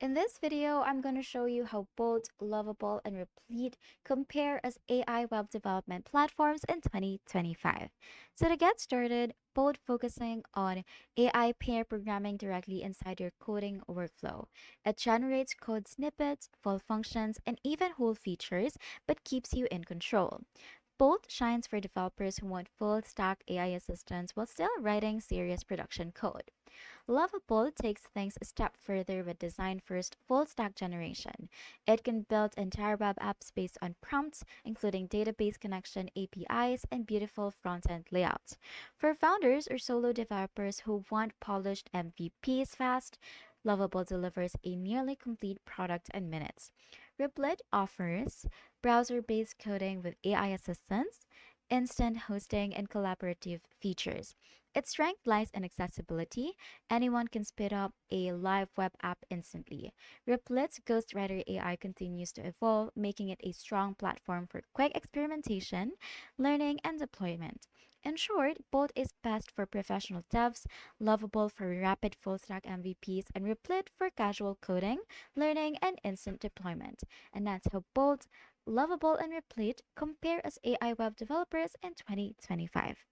In this video, I'm going to show you how both Lovable and Replit compare as AI web development platforms in 2025. So to get started, both focusing on AI pair programming directly inside your coding workflow. It generates code snippets, full functions, and even whole features, but keeps you in control. Both shines for developers who want full stack AI assistance while still writing serious production code. Lovable takes things a step further with design first full stack generation. It can build entire web apps based on prompts, including database connection APIs and beautiful front end layouts. For founders or solo developers who want polished MVPs fast, Lovable delivers a nearly complete product in minutes. Replit offers browser based coding with AI assistance, instant hosting, and collaborative features. Its strength lies in accessibility. Anyone can spin up a live web app instantly. Replit's Ghostwriter AI continues to evolve, making it a strong platform for quick experimentation, learning, and deployment. In short, both is best for professional devs, Lovable for rapid full stack MVPs, and Replit for casual coding, learning, and instant deployment. And that's how both Lovable and Replit compare as AI web developers in 2025.